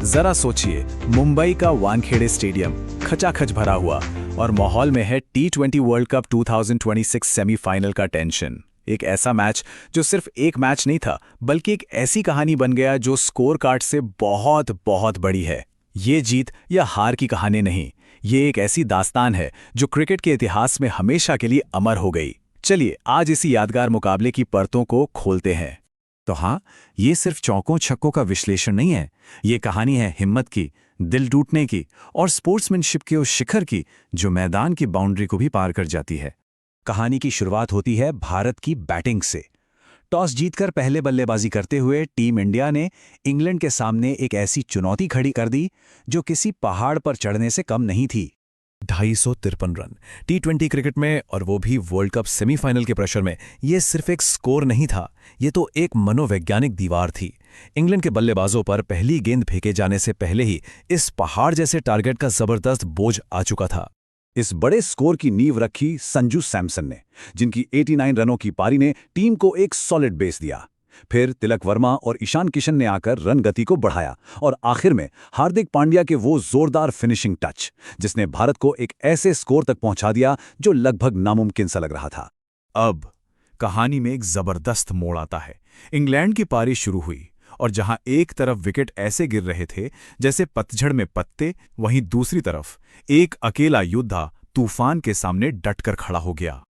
जरा सोचिए, मुंबई का वानखेड़े स्टेडियम खचाखच भरा हुआ और माहौल में है T20 वर्ल्ड कप 2026 सेमीफाइनल का टेंशन। एक ऐसा मैच जो सिर्फ एक मैच नहीं था, बल्कि एक ऐसी कहानी बन गया जो स्कोर कार्ड से बहुत बहुत बड़ी है। ये जीत या हार की कहानी नहीं, ये एक ऐसी दास्तान है जो क्रिकेट के इतिहास में हमेशा के लिए अमर हो गई। चलिए आज इसी यादगार मुकाबले की परतों को खोलते हैं। तो हाँ, ये सिर्फ चौकों छक्कों का विश्लेषण नहीं है। ये कहानी है हिम्मत की, दिल टूटने की और स्पोर्ट्समैनशिप के उस शिखर की जो मैदान की बाउंड्री को भी पार कर जाती है। कहानी की शुरुआत होती है भारत की बैटिंग से। टॉस जीतकर पहले बल्लेबाजी करते हुए टीम इंडिया ने इंग्लैंड के सामने एक ऐसी चुनौती खड़ी कर दी जो किसी पहाड़ पर चढ़ने से कम नहीं थी। 253 रन T20 क्रिकेट में, और वो भी वर्ल्ड कप सेमीफाइनल के प्रेशर में। ये सिर्फ एक स्कोर नहीं था, ये तो एक मनोवैज्ञानिक दीवार थी। इंग्लैंड के बल्लेबाजों पर पहली गेंद फेंके जाने से पहले ही इस पहाड़ जैसे टारगेट का जबरदस्त बोझ आ चुका था। इस बड़े स्कोर की नींव रखी संजू सैमसन ने, जिनकी 89 रनों की पारी ने टीम को एक सॉलिड बेस दिया। फिर तिलक वर्मा और ईशान किशन ने आकर रन गति को बढ़ाया और आखिर में हार्दिक पांड्या के वो जोरदार फिनिशिंग टच, जिसने भारत को एक ऐसे स्कोर तक पहुंचा दिया जो लगभग नामुमकिन सा लग रहा था। अब कहानी में एक जबरदस्त मोड़ आता है। इंग्लैंड की पारी शुरू हुई और जहां एक तरफ विकेट ऐसे गिर रहे थे जैसे पतझड़ में पत्ते, वहीं दूसरी तरफ एक अकेला योद्धा तूफान के सामने डटकर खड़ा हो गया।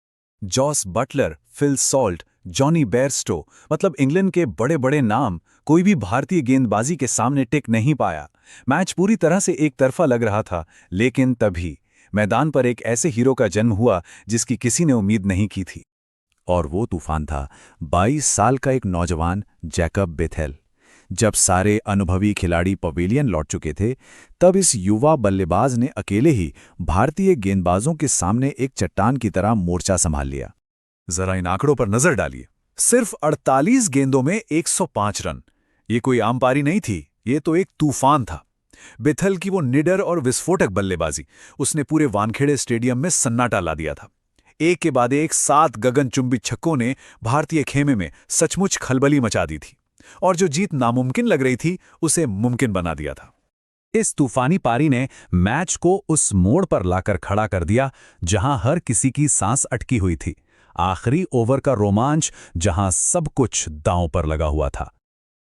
Jos Buttler, Phil Salt, Jonny Bairstow, मतलब इंग्लैंड के बड़े बड़े नाम, कोई भी भारतीय गेंदबाजी के सामने टिक नहीं पाया। मैच पूरी तरह से एक तरफा लग रहा था, लेकिन तभी मैदान पर एक ऐसे हीरो का जन्म हुआ जिसकी किसी ने उम्मीद नहीं की थी। और वो तूफान था 22 साल का एक नौजवान जैकब बेथेल। जब सारे अनुभवी खिलाड़ी पवेलियन लौट चुके थे, तब इस युवा बल्लेबाज ने अकेले ही भारतीय गेंदबाजों के सामने एक चट्टान की तरह मोर्चा संभाल लिया। जरा इन आंकड़ों पर नजर डालिए। सिर्फ 48 गेंदों में 105 रन। ये कोई आम पारी नहीं थी, ये तो एक तूफान था। बेथल की वो निडर और विस्फोटक बल्लेबाजी, उसने पूरे वानखेड़े स्टेडियम में सन्नाटा ला दिया था। एक के बाद एक 7 गगनचुंबी छक्कों ने भारतीय खेमे में सचमुच खलबली मचा दी थी, और जो जीत नामुमकिन लग रही थी उसे मुमकिन बना दिया था। इस तूफानी पारी ने मैच को उस मोड़ पर लाकर खड़ा कर दिया जहां हर किसी की सांस अटकी हुई थी। आखिरी ओवर का रोमांच, जहां सब कुछ दांव पर लगा हुआ था।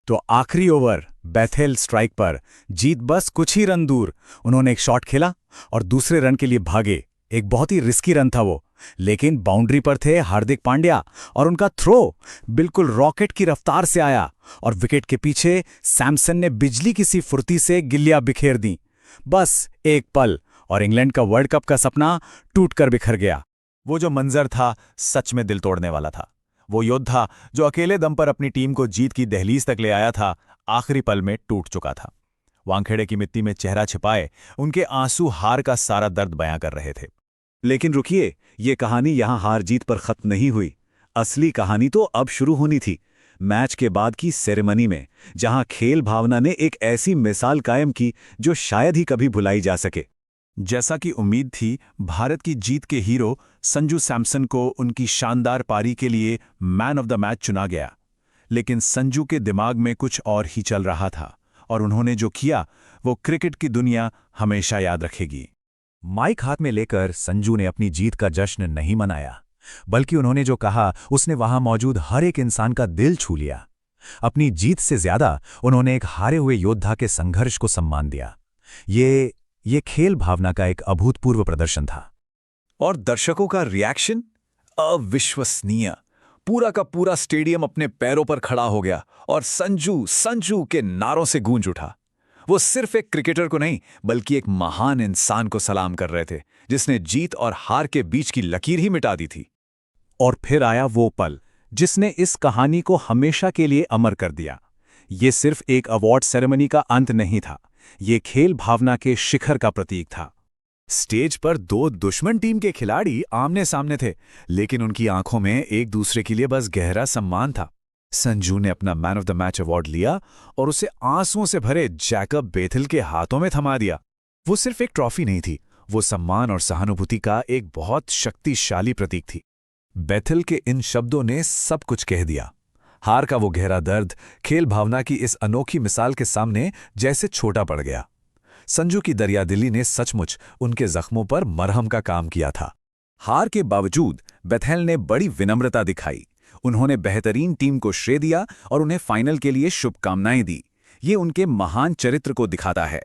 तो आखिरी ओवर बेथेल स्ट्राइक पर, जीत बस कुछ ही रन दूर। उन्होंने एक शॉट खेला और दूसरे रन के लिए भागे। एक बहुत ही रिस्की रन था वो, लेकिन बाउंड्री पर थे हार्दिक पांड्या और उनका थ्रो बिल्कुल रॉकेट की रफ्तार से आया और विकेट के पीछे सैमसन ने बिजली की सी फुर्ती से गिल्लियां बिखेर दी। बस एक पल और इंग्लैंड का वर्ल्ड कप का सपना टूटकर बिखर गया। वो जो मंजर था सच में दिल तोड़ने वाला था। वो योद्धा जो अकेले दम पर अपनी टीम को जीत की दहलीज तक ले आया था, आखिरी पल में टूट चुका था। वानखेड़े की मिट्टी में चेहरा छिपाए उनके आंसू हार का सारा दर्द बयां कर रहे थे। लेकिन रुकिए, ये कहानी यहां हार जीत पर खत्म नहीं हुई। असली कहानी तो अब शुरू होनी थी, मैच के बाद की सेरेमनी में, जहां खेल भावना ने एक ऐसी मिसाल कायम की जो शायद ही कभी भुलाई जा सके। जैसा कि उम्मीद थी, भारत की जीत के हीरो संजू सैमसन को उनकी शानदार पारी के लिए मैन ऑफ द मैच चुना गया। लेकिन संजू के दिमाग में कुछ और ही चल रहा था, और उन्होंने जो किया वो क्रिकेट की दुनिया हमेशा याद रखेगी। माइक हाथ में लेकर संजू ने अपनी जीत का जश्न नहीं मनाया, बल्कि उन्होंने जो कहा उसने वहां मौजूद हर एक इंसान का दिल छू लिया। अपनी जीत से ज्यादा उन्होंने एक हारे हुए योद्धा के संघर्ष को सम्मान दिया। ये खेल भावना का एक अभूतपूर्व प्रदर्शन था। और दर्शकों का रिएक्शन अविश्वसनीय। पूरा का पूरा स्टेडियम अपने पैरों पर खड़ा हो गया और संजू संजू के नारों से गूंज उठा। वो सिर्फ एक क्रिकेटर को नहीं, बल्कि एक महान इंसान को सलाम कर रहे थे, जिसने जीत और हार के बीच की लकीर ही मिटा दी थी। और फिर आया वो पल जिसने इस कहानी को हमेशा के लिए अमर कर दिया। ये सिर्फ एक अवार्ड सेरेमनी का अंत नहीं था, ये खेल भावना के शिखर का प्रतीक था। स्टेज पर 2 दुश्मन टीम के खिलाड़ी आमने सामने थे, लेकिन उनकी आंखों में एक दूसरे के लिए बस गहरा सम्मान था। संजू ने अपना man of the match award लिया और उसे आंसुओं से भरे जैकब बेथेल के हाथों में थमा दिया। वो सिर्फ एक ट्रॉफी नहीं थी, वो सम्मान और सहानुभूति का एक बहुत शक्तिशाली प्रतीक थी। बेथेल के इन शब्दों ने सब कुछ कह दिया। हार का वो गहरा दर्द खेल भावना की इस अनोखी मिसाल के सामने जैसे छोटा पड़ गया। संजू की दरियादिली ने सचमुच उनके जख्मों पर मरहम का काम किया था। हार के बावजूद बेथेल ने बड़ी विनम्रता दिखाई। उन्होंने बेहतरीन टीम को श्रेय दिया और उन्हें फाइनल के लिए शुभकामनाएं दी। ये उनके महान चरित्र को दिखाता है।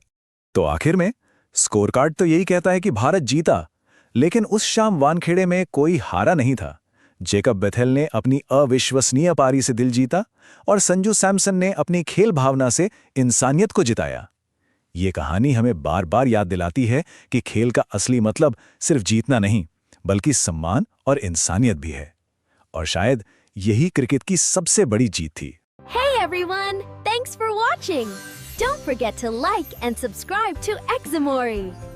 तो आखिर में स्कोर कार्ड तो यही कहता है कि भारत जीता, लेकिन उस शाम वानखेड़े में कोई हारा नहीं था। जेकब बेथेल ने अपनी अविश्वसनीय पारी से दिल जीता और संजू सैमसन ने अपनी खेल भावना से इंसानियत को जिताया। ये कहानी हमें बार बार याद दिलाती है कि खेल का असली मतलब सिर्फ जीतना नहीं, बल्कि सम्मान और इंसानियत भी है। और शायद यही क्रिकेट की सबसे बड़ी जीत थी। Hey everyone! Thanks for watching! Don't forget to like and subscribe to Examori.